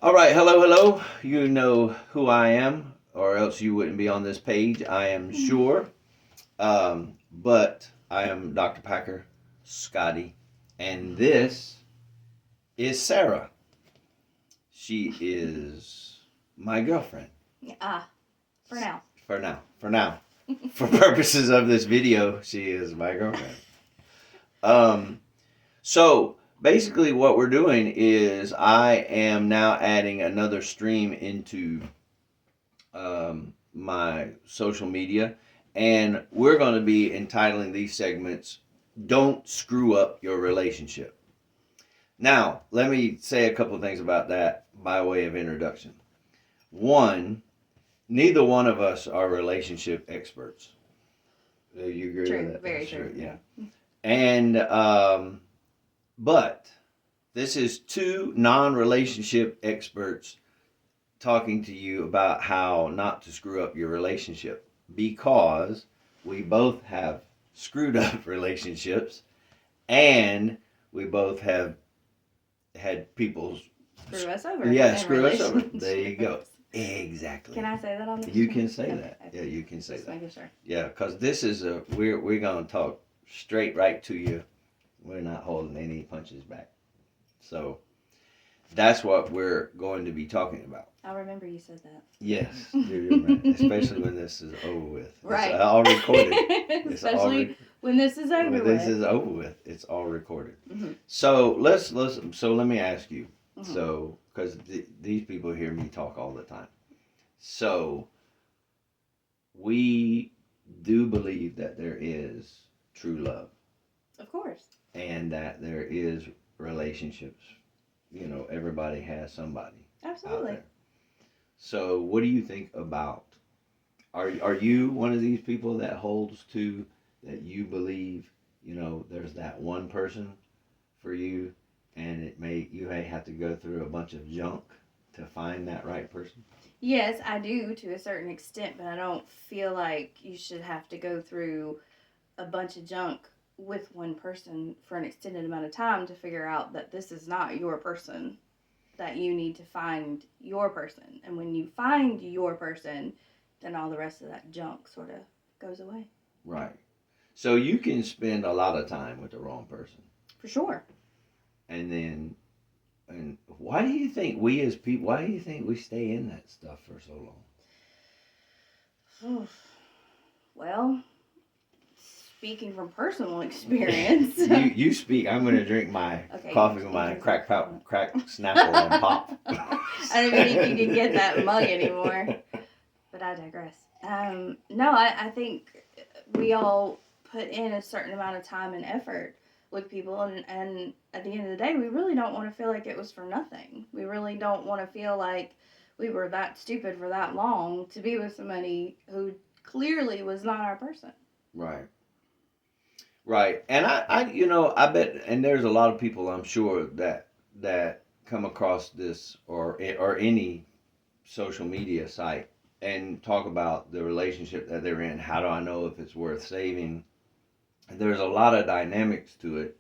All right, hello. You know who I am, or else you wouldn't be on this page, I am sure. But I am Dr. Packer, Scottie, and this is Sarah. She is my girlfriend. Ah, for now. For now. For now. For purposes of this video, she is my girlfriend. Um, so basically, what we're doing is I am now adding another stream into my social media, and we're going to be entitling these segments "Don't Screw Up Your Relationship." Now, let me say a couple of things about that by way of introduction. One, neither one of us are relationship experts. Do you agree True, with that? very true. Yeah. And but this is two non-relationship experts talking to you about how not to screw up your relationship, because we both have screwed up relationships, and we both have had people Screw us over. Yeah, screw us over. There you go. Exactly. Can I say that on the You can say okay, that. okay. Yeah, you can say Just that. making sure. Yeah, because this is we're gonna talk straight right to you. We're not holding any punches back. So that's what we're going to be talking about. I'll remember you said that. Yes, you're right. Especially when this is over with. Right. It's all recorded. Especially when this is over with. When this is over with, it's all recorded. Mm-hmm. So let me ask you. Mm-hmm. So, because these people hear me talk all the time. So, we do believe that there is true love. Of course. And that there is relationships. You know, everybody has somebody. Absolutely. Out there. So, what do you think about? Are you one of these people that holds to that you believe, there's that one person for you, and you may have to go through a bunch of junk to find that right person? Yes, I do to a certain extent, but I don't feel like you should have to go through a bunch of junk with one person for an extended amount of time to figure out that this is not your person, that you need to find your person. And when you find your person, then all the rest of that junk sort of goes away. Right. So you can spend a lot of time with the wrong person. For sure. And why do you think we as people, why do you think we stay in that stuff for so long? Well, speaking from personal experience. you speak. I'm going to drink my coffee with my crack Snapple and pop. I don't even think you can get that mug anymore. But I digress. No, I think we all put in a certain amount of time and effort with people, and at the end of the day, we really don't want to feel like it was for nothing. We really don't want to feel like we were that stupid for that long to be with somebody who clearly was not our person. Right. Right. And I bet, and there's a lot of people, I'm sure, that come across this or any social media site and talk about the relationship that they're in. How do I know if it's worth saving? There's a lot of dynamics to it,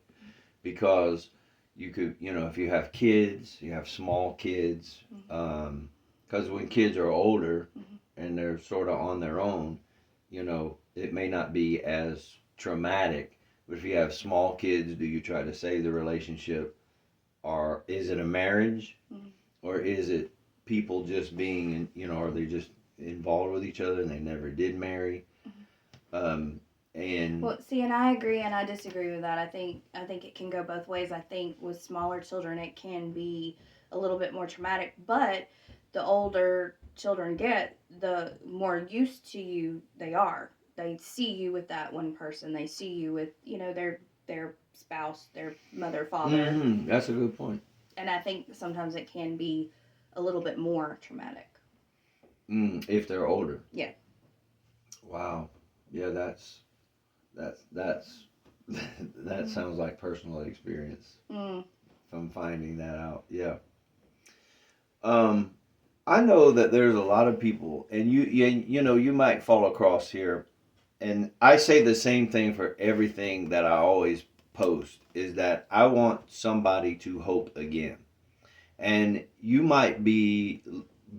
because you could, if you have kids, you have small kids, because when kids are older and they're sort of on their own, it may not be as traumatic. But if you have small kids, do you try to save the relationship, or is it a marriage, or is it people just being, are they just involved with each other and they never did marry? Well, see, and I agree and I disagree with that. I think it can go both ways. I think with smaller children it can be a little bit more traumatic, but the older children get, the more used to you they are. They see you with that one person. They see you with, their spouse, their mother, father. Mm-hmm. That's a good point. And I think sometimes it can be a little bit more traumatic. If they're older. Yeah. Wow. Yeah, that sounds like personal experience from finding that out. Yeah. I know that there's a lot of people, and you might fall across here, and I say the same thing for everything that I always post, is that I want somebody to hope again. And you might be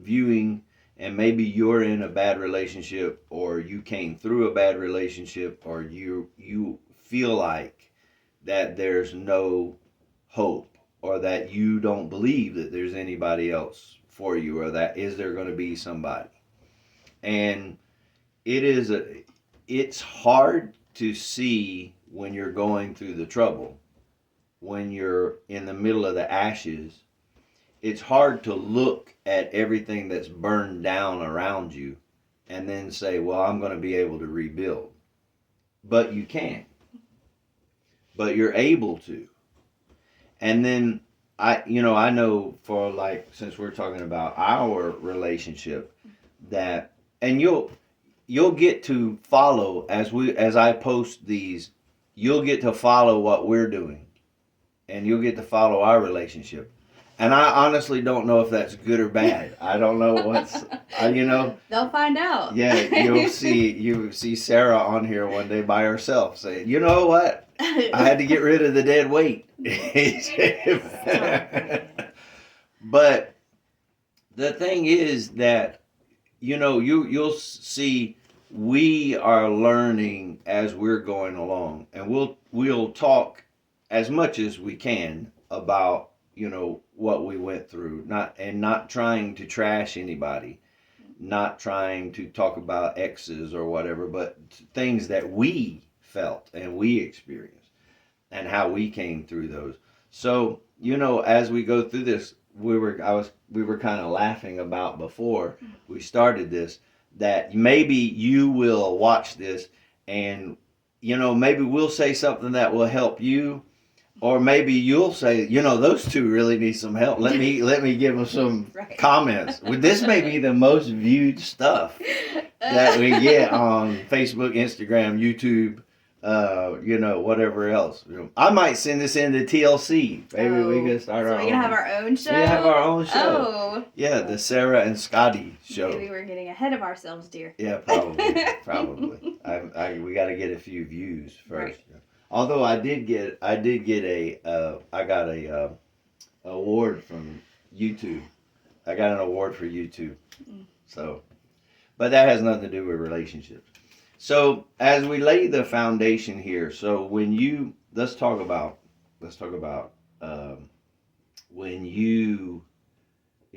viewing, and maybe you're in a bad relationship, or you came through a bad relationship, or you feel like that there's no hope, or that you don't believe that there's anybody else for you, or that is there going to be somebody. And it is it's hard to see when you're going through the trouble, when you're in the middle of the ashes. It's hard to look at everything that's burned down around you and then say, well, I'm going to be able to rebuild. But you can't. But you're able to. And then I know, for, like, since we're talking about our relationship, that, and you'll get to follow, as I post these, you'll get to follow what we're doing, and you'll get to follow our relationship. And I honestly don't know if that's good or bad. I don't know what's, They'll find out. Yeah, you see Sarah on here one day by herself saying, you know what? I had to get rid of the dead weight. But the thing is that, you'll see we are learning as we're going along, and we'll talk as much as we can about, what we went through, not trying to trash anybody, not trying to talk about exes or whatever, but things that we felt and we experienced and how we came through those. So, as we go through this, we were kind of laughing about before we started this, that maybe you will watch this, and maybe we'll say something that will help you, or maybe you'll say, those two really need some help. Let me give them some Right. comments. This may be the most viewed stuff that we get on Facebook, Instagram, YouTube, whatever else. I might send this into TLC. Maybe we can start our own. So we can have our own show? We have our own show. Oh. Yeah, the Sarah and Scottie show. Maybe we're getting ahead of ourselves, dear. Yeah, probably. We got to get a few views first. Right. Although I got a award from YouTube. I got an award for YouTube. So, but that has nothing to do with relationships. So as we lay the foundation here, so let's talk about when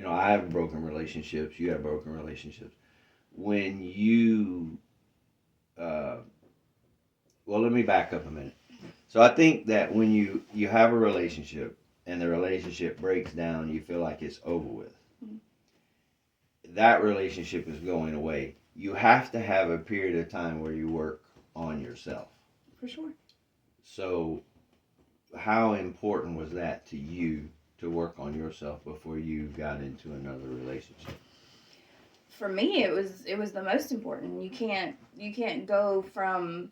I have broken relationships, you have broken relationships. When well, let me back up a minute. So I think that when you have a relationship and the relationship breaks down, you feel like it's over with. That relationship is going away. You have to have a period of time where you work on yourself. For sure. So how important was that to you to work on yourself before you got into another relationship? For me, it was the most important. You can't go from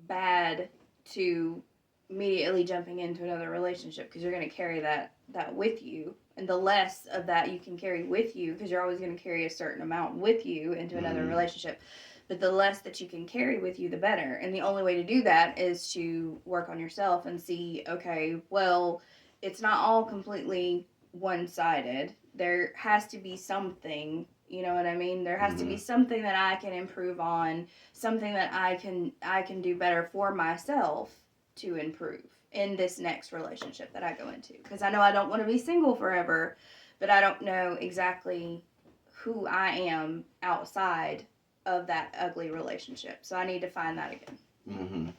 bad to immediately jumping into another relationship, because you're going to carry that with you, and the less of that you can carry with you, because you're always going to carry a certain amount with you into another relationship, but the less that you can carry with you, the better. And the only way to do that is to work on yourself and see, okay, well, it's not all completely one-sided. There has to be something. You know what I mean? There has to be something that I can improve on, something that I can do better for myself to improve in this next relationship that I go into. Because I know I don't want to be single forever, but I don't know exactly who I am outside of that ugly relationship. So I need to find that again. Mm-hmm.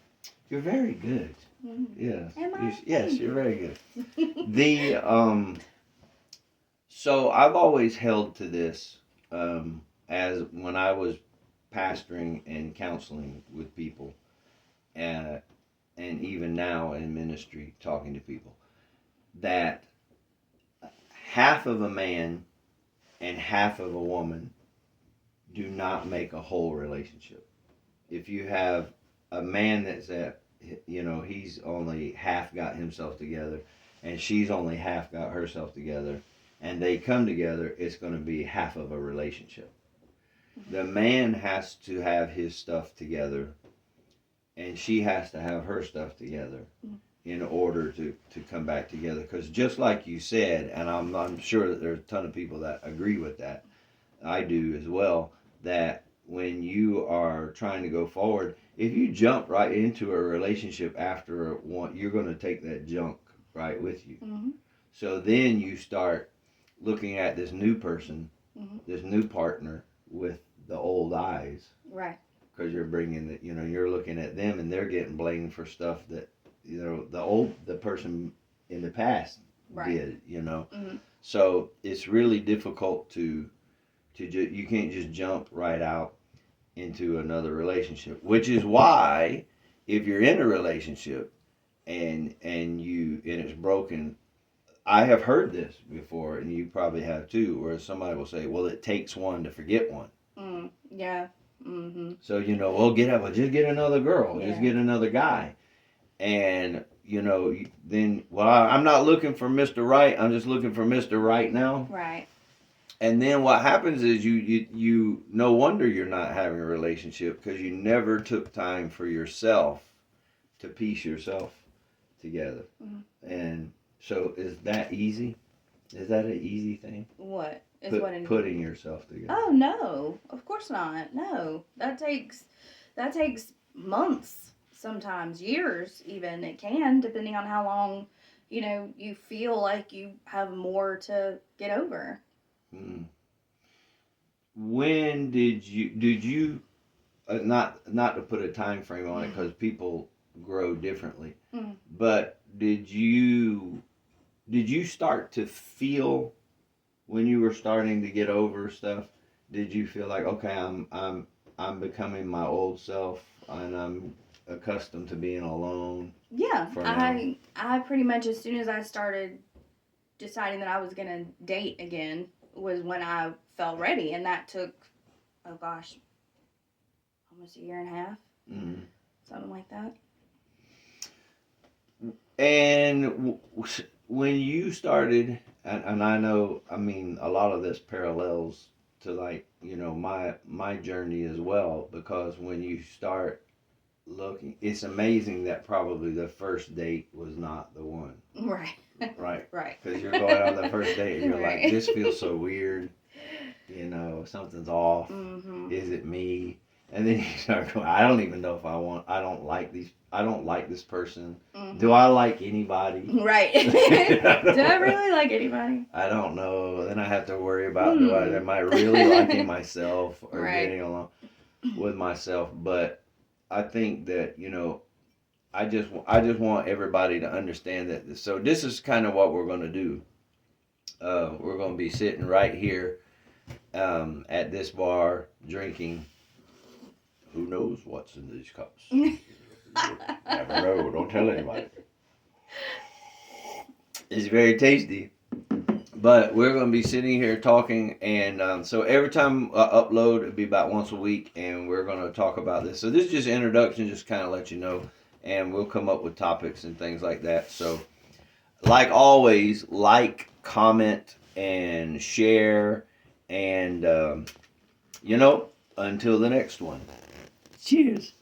You're very good. Mm-hmm. Yes. Am I? Yes, you're very good. So I've always held to this, as when I was pastoring and counseling with people, and even now in ministry talking to people, that half of a man and half of a woman do not make a whole relationship. If you have a man that's he's only half got himself together, and she's only half got herself together, and they come together, it's going to be half of a relationship. The man has to have his stuff together, and she has to have her stuff together in order to come back together. Because just like you said, and I'm sure that there's a ton of people that agree with that. I do as well. That when you are trying to go forward, if you jump right into a relationship after one, you're going to take that junk right with you. Mm-hmm. So then you start looking at this new person, Mm-hmm. this new partner with the old eyes. Right. Because you're bringing that, you're looking at them and they're getting blamed for stuff that, the person in the past Right. did, Mm-hmm. So it's really difficult you can't just jump right out into another relationship, which is why if you're in a relationship and it's broken, I have heard this before, and you probably have too, where somebody will say, "Well, it takes one to forget one." Yeah. Mm-hmm. So well, just get another girl, just Yeah. get another guy, and then, well, I'm not looking for Mr. Right. I'm just looking for Mr. Right now. Right. And then what happens is you no wonder you're not having a relationship because you never took time for yourself to piece yourself together. Mm-hmm. And so is that easy? Is that an easy thing? What? Putting yourself together. Oh no, of course not. No, that takes months, sometimes years, even. It can, depending on how long you feel like you have more to get over. Hmm. When did you not to put a time frame on it because people grow differently, Mm. but did you start to feel when you were starting to get over stuff? Did you feel like, okay, I'm becoming my old self and I'm accustomed to being alone? Yeah, For now. I pretty much, as soon as I started deciding that I was gonna date again, was when I felt ready, and that took, oh gosh, almost a year and a half, Mm-hmm. something like that. And when you started, and I know, I mean, a lot of this parallels to, like, my journey as well, because when you start looking, it's amazing that probably the first date was not the one. Right. Right. Right. Because you're going on the first date and you're Right. like, this feels so weird. Something's off. Mm-hmm. Is it me? And then you start going, I don't even know if I don't like this person. Mm-hmm. Do I like anybody? Right. Do I really like anybody? I don't know. Then I have to worry about, am I really liking myself or Right. getting along with myself? But I think that, I just want everybody to understand that. So this is kind of what we're going to do. We're going to be sitting right here at this bar drinking. Who knows what's in these cups? Never know. Don't tell anybody. It's very tasty. But we're going to be sitting here talking, and so every time I upload, it'll be about once a week, and we're going to talk about this. So this is just an introduction, just kind of let you know, and we'll come up with topics and things like that. So, like always, like, comment, and share, and, until the next one. Cheers.